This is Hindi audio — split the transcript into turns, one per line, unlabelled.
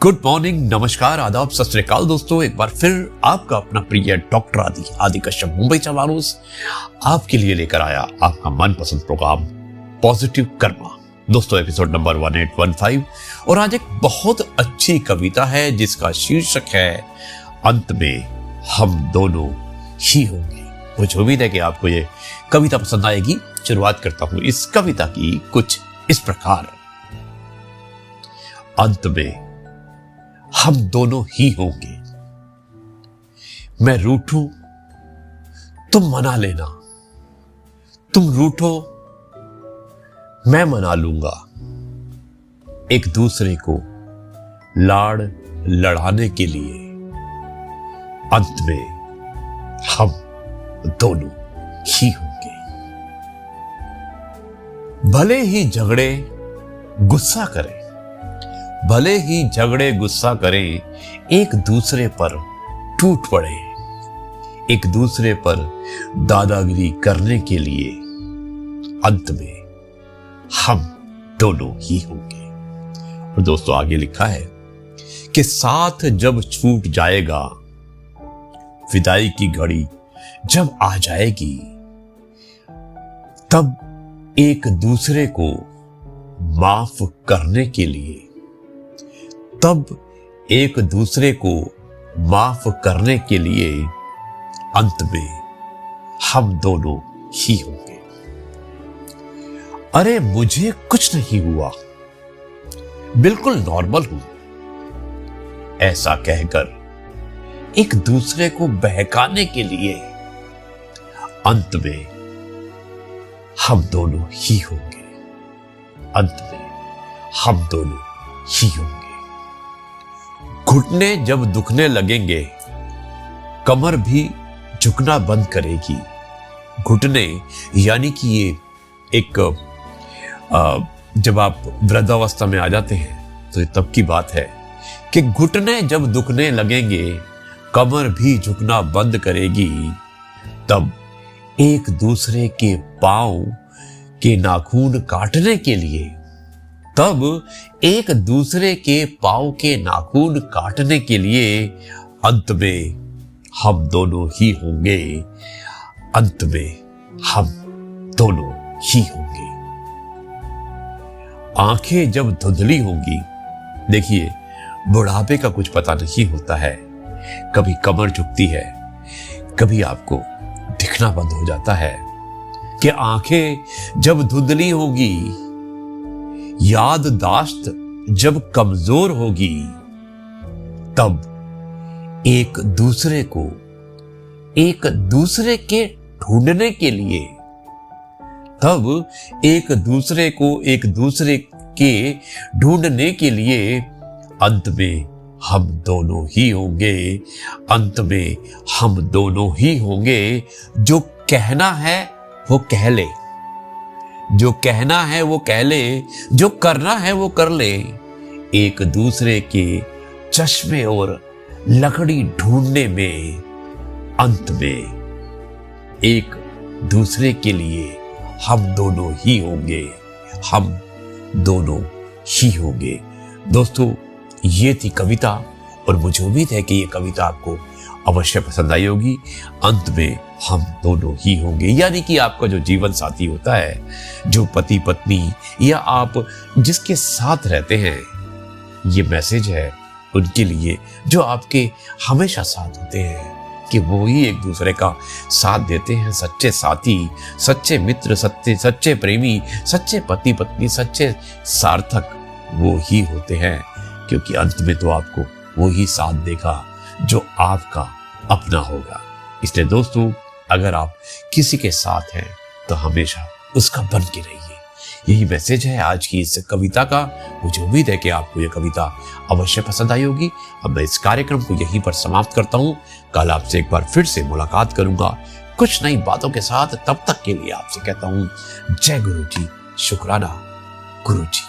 गुड मॉर्निंग, नमस्कार, आदाब, सत श्री अकाल दोस्तों। एक बार फिर आपका अपना प्रिय डॉक्टर आदि कश्यप मुंबई से आपके लिए लेकर आया आपका मनपसंद प्रोग्राम पॉजिटिव कर्मा। दोस्तों एपिसोड नंबर 1815 और आज एक बहुत अच्छी कविता है जिसका शीर्षक है अंत में हम दोनों ही होंगे। मुझे उम्मीद है कि आपको ये कविता पसंद आएगी। शुरुआत करता हूं इस कविता की कुछ इस प्रकार। अंत में हम दोनों ही होंगे। मैं रूठूं तुम मना लेना, तुम रूठो मैं मना लूंगा। एक दूसरे को लाड़ लड़ाने के लिए अंत में हम दोनों ही होंगे। भले ही झगड़े गुस्सा करें, भले ही झगड़े गुस्सा करें, एक दूसरे पर टूट पड़े, एक दूसरे पर दादागिरी करने के लिए अंत में हम दोनों ही होंगे। और दोस्तों आगे लिखा है कि साथ जब छूट जाएगा, विदाई की घड़ी जब आ जाएगी, तब एक दूसरे को माफ करने के लिए, तब एक दूसरे को माफ करने के लिए अंत में हम दोनों ही होंगे। अरे मुझे कुछ नहीं हुआ, बिल्कुल नॉर्मल हूं, ऐसा कहकर एक दूसरे को बहकाने के लिए अंत में हम दोनों ही होंगे। अंत में हम दोनों ही होंगे। घुटने जब दुखने लगेंगे, कमर भी झुकना बंद करेगी। घुटने यानी कि ये एक जब आप वृद्धावस्था में आ जाते हैं तो तब की बात है कि घुटने जब दुखने लगेंगे, कमर भी झुकना बंद करेगी। तब एक दूसरे के पांव के नाखून काटने के लिए, तब एक दूसरे के पांव के नाखून काटने के लिए अंत में हम दोनों ही होंगे। अंत में हम दोनों ही होंगे। आंखें जब धुंधली होंगी, देखिए बुढ़ापे का कुछ पता नहीं होता है। कभी कमर झुकती है, कभी आपको दिखना बंद हो जाता है कि आंखें जब धुंधली होगी, याददाश्त जब कमजोर होगी, तब एक दूसरे को एक दूसरे के ढूंढने के लिए, तब एक दूसरे को एक दूसरे के ढूंढने के लिए अंत में हम दोनों ही होंगे। अंत में हम दोनों ही होंगे। जो कहना है वो कह ले, जो कहना है वो कह ले, जो करना है वो कर ले। एक दूसरे के चश्मे और लकड़ी ढूंढने में अंत में एक दूसरे के लिए हम दोनों ही होंगे। हम दोनों ही होंगे। दोस्तों ये थी कविता और मुझे उम्मीद है कि ये कविता आपको अवश्य पसंद आई होगी। अंत में हम दोनों ही होंगे, यानी कि आपका जो जीवन साथी होता है, जो पति पत्नी या आप जिसके साथ रहते हैं, ये मैसेज है उनके लिए जो आपके हमेशा साथ होते हैं, कि वो ही एक दूसरे का साथ देते हैं। सच्चे साथी, सच्चे मित्र, सच्चे प्रेमी, सच्चे पति पत्नी, सच्चे सार्थक वो ही होते हैं, क्योंकि अंत में तो आपको वो ही साथ देगा जो आपका अपना होगा। इसलिए दोस्तों अगर आप किसी के साथ हैं तो हमेशा उसका बन के रहिए। यही मैसेज है आज की इस कविता का। मुझे उम्मीद है कि आपको यह कविता अवश्य पसंद आई होगी। अब मैं इस कार्यक्रम को यहीं पर समाप्त करता हूं। कल आपसे एक बार फिर से मुलाकात करूंगा कुछ नई बातों के साथ। तब तक के लिए आपसे कहता हूं जय गुरु जी, शुक्राना गुरु जी।